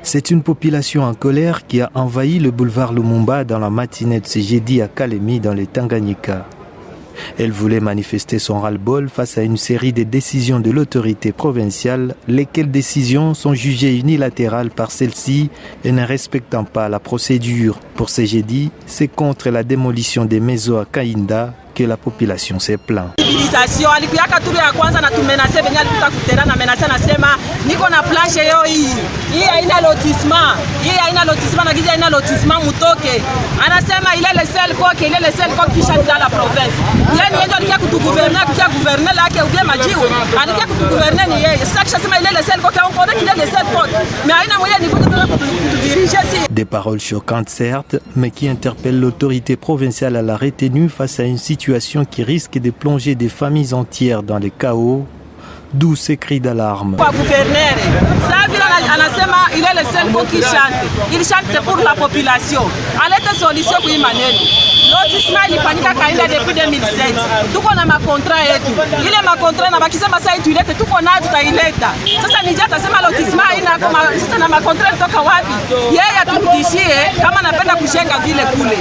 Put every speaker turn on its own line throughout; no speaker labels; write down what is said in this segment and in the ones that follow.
C'est une population en colère qui a envahi le boulevard Lumumba dans la matinée de ce jeudi à Kalemi dans le Tanganyika. Elle voulait manifester son ras-le-bol face à une série de décisions de l'autorité provinciale, lesquelles décisions sont jugées unilatérales par celle-ci et ne respectant pas la procédure. Pour ce jeudi, c'est contre la démolition des maisons à Kainda que la population s'est plaint.
Alikuaka turu ya kwanza na tumenase venye alikuta kutera na menase nasema niko na planche yo hii haina lotissement, na giza haina lotissement mutoke. Anasema ile le seul quoi qui change dans la province. Yeye ndio alikia kutugouverner lake ubie majiwe. Alikia kutugouverner ni yeye. Sasa sema ile le seul quoi on connaît qu'il est le seul quoi. Mais haina moyen niveau de diriger si.
Des paroles choquantes certes, mais qui interpellent l'autorité provinciale à la retenue face à une situation qui risque de plonger des familles entières dans le chaos, d'où ces cris d'alarme.
Il est le seul qui chante. Il chante pour la population. Alete solution pour maneno. Lotissement ilifanyika Kainda depuis 2007. Tuko na makontra yetu. Ile makontra na bakisema sasa itulete tuko nayo tutaileta. Sasa nije atasema lotissement haina kama sasa na makontra kutoka wapi? Yeye aturudishie kama anapenda kujenga vile kule.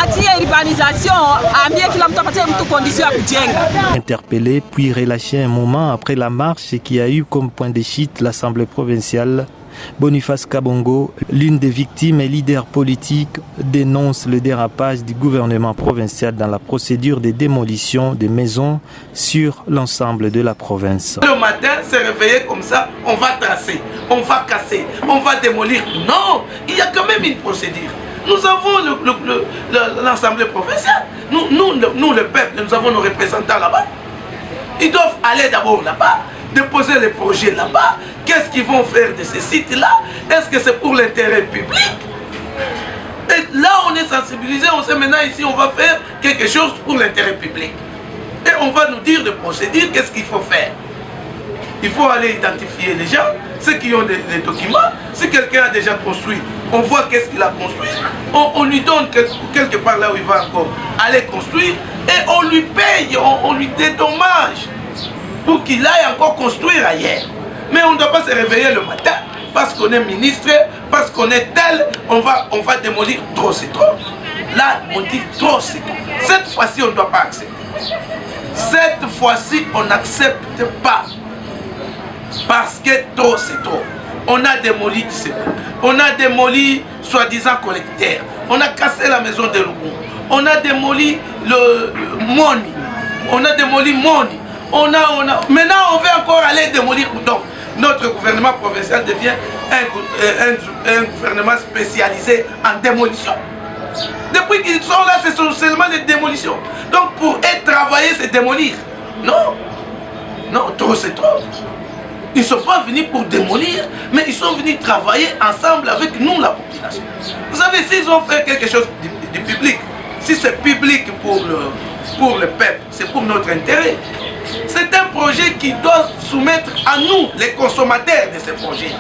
Atie urbanisation, ambie kila mtu apatie mtu condition ya kujenga.
Interpellé puis relâché un moment après la marche qui a eu comme point de chute l'Assemblée provinciale, Boniface Kabongo, l'une des victimes et leader politique, dénonce le dérapage du gouvernement provincial dans la procédure de démolition des maisons sur l'ensemble de la province.
Le matin, se réveiller comme ça, on va tracer, on va casser, on va démolir. Non, il y a quand même une procédure. Nous avons l'Assemblée provinciale, nous le peuple, nous avons nos représentants là-bas. Ils doivent aller d'abord là-bas, déposer les projets là-bas. Qu'est-ce qu'ils vont faire de ces sites-là? Est-ce que c'est pour l'intérêt public? Et là, on est sensibilisé, on sait maintenant ici, on va faire quelque chose pour l'intérêt public. Et on va nous dire de procéder, qu'est-ce qu'il faut faire. Il faut aller identifier les gens, ceux qui ont des documents. Si quelqu'un a déjà construit, on voit qu'est-ce qu'il a construit. On lui donne quelque part là où il va encore aller construire. Et on lui paye, on lui dédommage pour qu'il aille encore construire ailleurs. Mais on ne doit pas se réveiller le matin parce qu'on est ministre, parce qu'on est tel, on va démolir. Trop c'est trop. Là, on dit trop c'est trop. Cette fois-ci, on ne doit pas accepter. Cette fois-ci, on n'accepte pas. Parce que trop c'est trop. On a démoli on a démoli soi-disant collecteur. On a cassé la maison de Lugungu. On a démoli le Moni. On a démoli Moni. Maintenant, on veut encore aller démolir. Donc, notre gouvernement provincial devient un gouvernement spécialisé en démolition. Depuis qu'ils sont là, c'est seulement des démolitions. Donc, pour être travaillé, c'est démolir. Non. Non, trop c'est trop. Ils ne sont pas venus pour démolir, mais ils sont venus travailler ensemble avec nous, la population. Vous savez, s'ils ont fait quelque chose du public, si c'est public pour le peuple, c'est pour notre intérêt. C'est un projet qui doit soumettre à nous, les consommateurs de ce projet.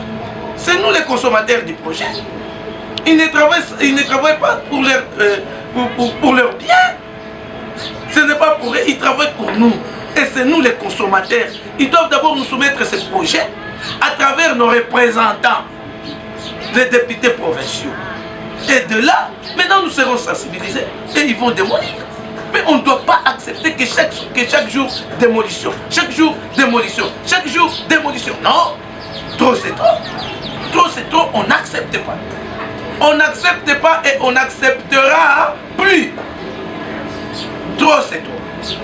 C'est nous les consommateurs du projet. Ils ne travaillent pas pour leur bien. Ce n'est pas pour eux, ils travaillent pour nous. Et c'est nous les consommateurs. Ils doivent d'abord nous soumettre ce projet à travers nos représentants, les députés provinciaux. Et de là, maintenant nous serons sensibilisés et ils vont démolir. Mais on ne doit pas accepter que chaque jour démolition, chaque jour démolition, chaque jour démolition. Non, trop c'est trop. Trop c'est trop, on n'accepte pas. On n'accepte pas et on n'acceptera plus. Trop c'est trop.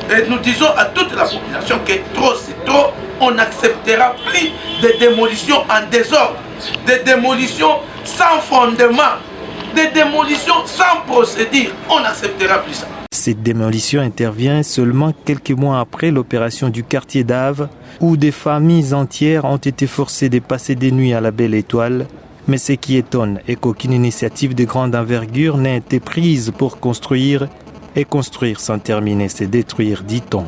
Et nous disons à toute la population que trop c'est trop, on n'acceptera plus de démolitions en désordre, de démolitions sans fondement, de démolitions sans procédure. On n'acceptera plus ça.
Cette démolition intervient seulement quelques mois après l'opération du quartier d'Ave, où des familles entières ont été forcées de passer des nuits à la Belle Étoile. Mais ce qui étonne est qu'aucune initiative de grande envergure n'a été prise pour construire. Et construire sans terminer, c'est détruire, dit-on.